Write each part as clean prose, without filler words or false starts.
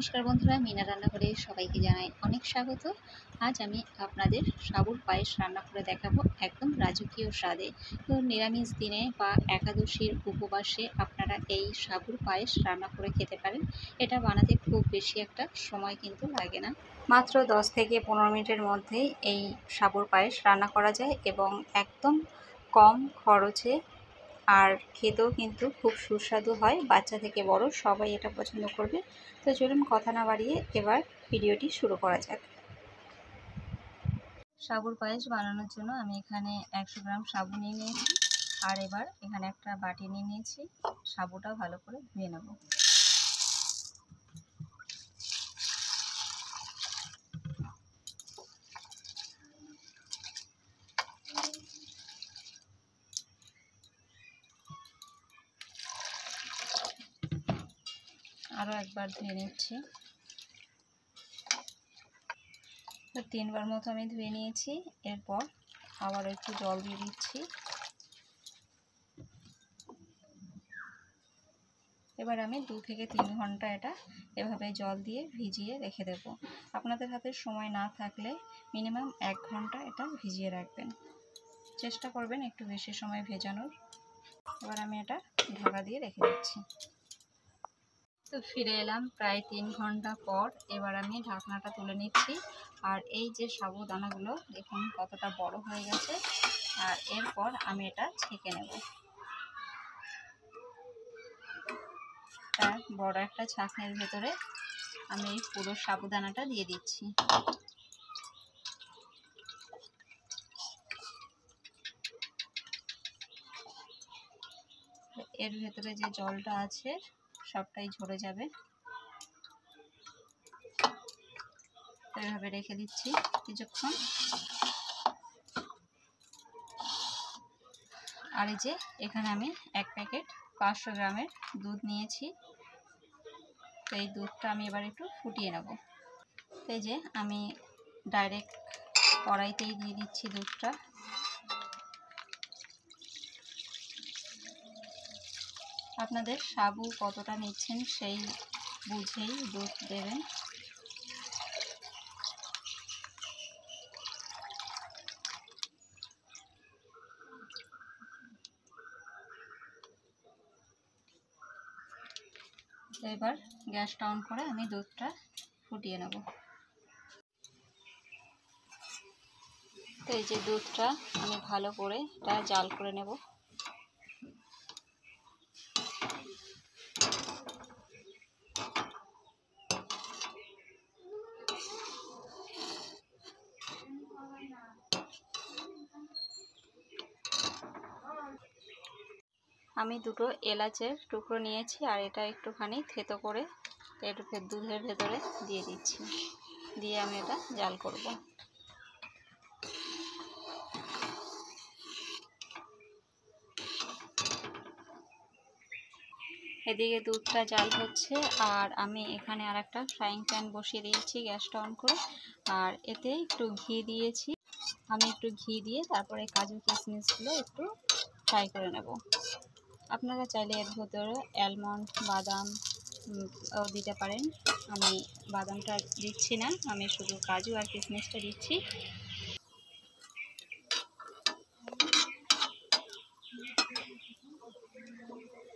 নমস্কার বন্ধুরা, মিনা রান্নাঘরে সবাইকে জানাই অনেক স্বাগত। আজ আমি আপনাদের সাবুর পায়েস রান্না করে দেখাবো একদম রাজকীয় স্বাদে। তো নিরামিষ দিনে বা একাদশীর উপবাসে আপনারা এই সাবুর পায়েস রান্না করে খেতে পারেন। এটা বানাতে খুব বেশি একটা সময় কিন্তু লাগে না, মাত্র 10 থেকে 15 মিনিটের মধ্যেই এই সাবুর পায়েস রান্না করা যায় এবং একদম কম খরচে আর খেতেও কিন্তু খুব সুস্বাদু হয়। বাচ্চা থেকে বড় সবাই এটা পছন্দ করবে। তো চলুন কথা না বাড়িয়ে এবার ভিডিওটি শুরু করা যাক। সাবুর পায়েস বানানোর জন্য আমি এখানে 100 গ্রাম সাবু নিয়ে নিয়েছি আর এবার এখানে একটা বাটি নিয়ে নিয়েছি। সাবুটা ভালো করে ধুয়ে নেব। আরও একবার ধুয়ে নিচ্ছি। তো 3 বার মতো আমি ধুয়ে নিয়েছি। এরপর আবার একটু জল দিয়ে দিচ্ছি। এবার আমি 2 থেকে 3 ঘন্টা এটা এভাবে জল দিয়ে ভিজিয়ে রেখে দেব। আপনাদের হাতে সময় না থাকলে মিনিমাম 1 ঘন্টা এটা ভিজিয়ে রাখবেন। চেষ্টা করবেন একটু বেশি সময় ভেজানোর। এবার আমি এটা ঢাকা দিয়ে রেখে দিচ্ছি। তো ফিরে এলাম প্রায় 3 ঘন্টা পর। এবার আমি ঢাকনাটা তুলে নিচ্ছি। আর এই যে সাবুদানাগুলো দেখুন কতটা বড় হয়ে গেছে। আর এরপর আমি এটা ছেঁকে নেব। তার বড় একটা ছাঁকনির ভেতরে আমি এই পুরো সাবুদানাটা দিয়ে দিচ্ছি। এর ভেতরে যে জলটা আছে সবটাই ঝরে যাবে। এভাবে রেখে দিচ্ছি কিছুক্ষণ। আর এই যে এখানে আমি 1 প্যাকেট 500 গ্রামের দুধ নিয়েছি। তো এই দুধটা আমি এবার একটু ফুটিয়ে নেব। এই যে আমি ডাইরেক্ট কড়াইতেই দিয়ে দিচ্ছি দুধটা। আপনাদের সাবু কতটা নিচ্ছেন সেই বুঝেই দুধ দেবেন। এবার গ্যাসটা অন করে আমি দুধটা ফুটিয়ে নেব। তো এই যে দুধটা আমি ভালো করে এটা জাল করে নেব। আমি দুটো এলাচের টুকরো নিয়েছি আর এটা একটুখানি থেতো করে এর দুধের ভেতরে দিয়ে দিচ্ছি। দিয়ে আমি এটা জাল করব। এদিকে দুধটা জাল হচ্ছে আর আমি এখানে আর একটা ফ্রাইং প্যান বসিয়ে দিয়েছি গ্যাসটা অন করে। আর এতে একটু ঘি দিয়েছি। আমি একটু ঘি দিয়ে তারপরে কাজু কিশমিশগুলো একটু ফ্রাই করে নেব। আপনারা চাইলে এর ভেতরে অ্যালমন্ড বাদাম ও দিতে পারেন। আমি বাদামটা দিচ্ছি না, আমি শুধু কাজু আর কিশমিশটা দিচ্ছি।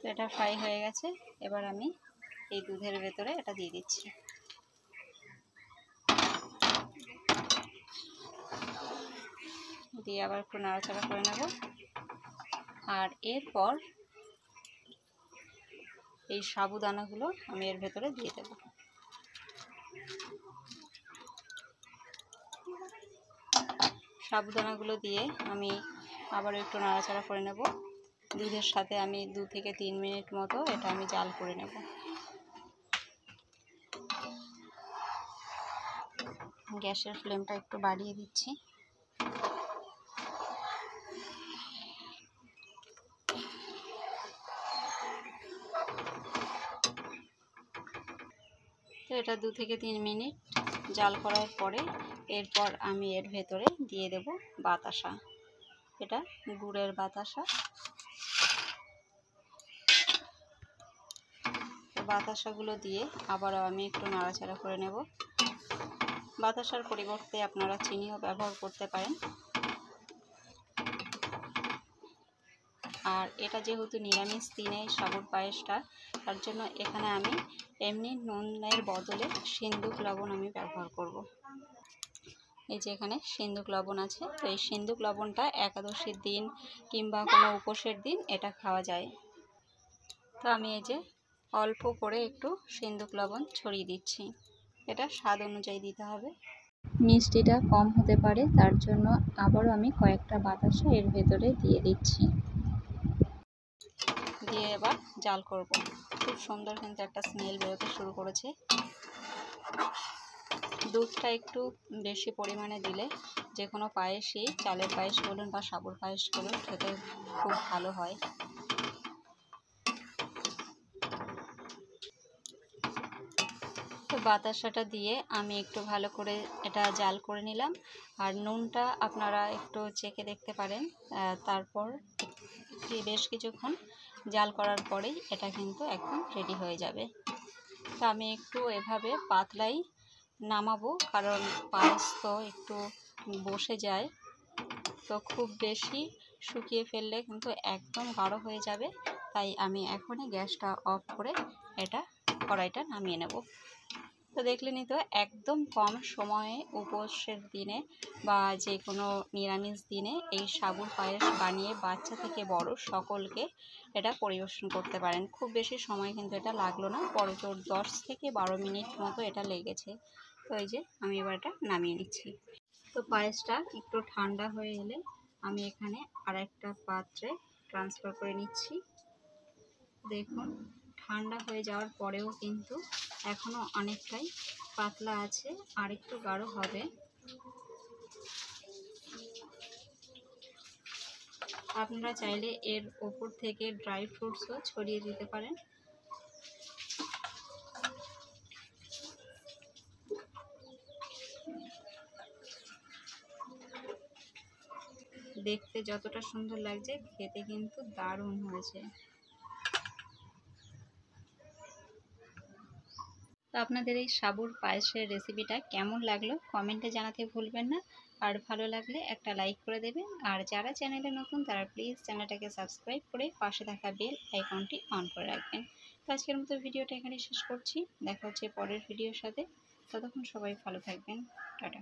এটা ফ্রাই হয়ে গেছে। এবার আমি এই দুধের ভেতরে এটা দিয়ে দিচ্ছি। দিয়ে আবার একটু নাড়াচাড়া করে নেব। আর এরপর এই সাবুদানাগুলো আমি এর ভেতরে দিয়ে দেব। সাবুদানাগুলো দিয়ে আমি আবার একটু নাড়াচাড়া করে নেব। দুধের সাথে আমি 2 থেকে 3 মিনিট মতো এটা আমি জাল করে নেব। গ্যাসের ফ্লেমটা একটু বাড়িয়ে দিচ্ছি। তো এটা 2 থেকে 3 মিনিট জাল করার পরে এরপর আমি এর ভেতরে দিয়ে দেব বাতাসা। এটা গুড়ের বাতাসা। বাতাসাগুলো দিয়ে আবারও আমি একটু নাড়াচাড়া করে নেব। বাতাসার পরিবর্তে আপনারা চিনিও ব্যবহার করতে পারেন। আর এটা যেহেতু নিরামিষ দিনে সাবুর পায়েসটা, তার জন্য এখানে আমি এমনি নুনের বদলে সিন্দুক লবণ আমি ব্যবহার করব। এই যে এখানে সিন্দুক লবণ আছে, তো এই সিন্দুক লবণটা একাদশীর দিন কিংবা কোনো উপোসের দিন এটা খাওয়া যায়। তো আমি এই যে অল্প করে একটু সিন্দুক লবণ ছড়িয়ে দিচ্ছি। এটা স্বাদ অনুযায়ী দিতে হবে। মিষ্টিটা কম হতে পারে, তার জন্য আবারও আমি কয়েকটা বাতাসা এর ভেতরে দিয়ে দিচ্ছি। দিয়ে এবার জাল করব। খুব সুন্দর কিন্তু একটা স্মেল বেরোতে শুরু করেছে। দুধটা একটু বেশি পরিমাণে দিলে যে কোনো পায়েসই, চালের পায়েস বলুন বা সাবুর পায়েস বলুন, খেতে খুব ভালো হয়। তো বাতাসাটা দিয়ে আমি একটু ভালো করে এটা জাল করে নিলাম। আর নুনটা আপনারা একটু চেখে দেখতে পারেন। তারপর বেশ কিছুক্ষণ জাল করার পরেই এটা কিন্তু একদম রেডি হয়ে যাবে। তো আমি একটু এভাবে পাতলাই নামাবো, কারণ পায়েস তো একটু বসে যায়, তো খুব বেশি শুকিয়ে ফেললে কিন্তু একদম গাঢ় হয়ে যাবে। তাই আমি এখনই গ্যাসটা অফ করে এটা কড়াইটা নামিয়ে নেব। তো দেখলেনই তো, একদম কম সময়ে উপোসের দিনে বা যে কোনো নিরামিষ দিনে এই সাবুর পায়েস বানিয়ে বাচ্চা থেকে বড় সকলকে এটা পরিবেশন করতে পারেন। খুব বেশি সময় কিন্তু এটা লাগলো না, বড়জোর 10 থেকে 12 মিনিট মতো এটা লেগেছে। তো এই যে আমি এবার এটা নামিয়ে নিচ্ছি। তো পায়েসটা একটু ঠান্ডা হয়ে এলে আমি এখানে আর একটা পাত্রে ট্রান্সফার করে নিচ্ছি। দেখুন, ঠান্ডা হয়ে যাওয়ার পরেও কিন্তু এখনও অনেকটাই পাতলা আছে, আর একটু গাঢ় হবে। আপনারা চাইলে এর ওপর থেকে ড্রাই ফ্রুটসও ছড়িয়ে দিতে পারেন। দেখতে যতটা সুন্দর লাগছে, খেতে কিন্তু দারুণ হয়েছে। তো আপনাদের এই সাবুর পায়েসের রেসিপিটা কেমন লাগলো কমেন্টে জানাতে ভুলবেন না। আর ভালো লাগলে একটা লাইক করে দেবেন। আর যারা চ্যানেলে নতুন তারা প্লিজ চ্যানেলটাকে সাবস্ক্রাইব করে পাশে থাকা বেল আইকনটি অন করে রাখবেন। তো আজকের মতো ভিডিওটা এখানে শেষ করছি। দেখা হচ্ছে পরের ভিডিওর সাথে। ততক্ষণ সবাই ভালো থাকবেন। টাটা।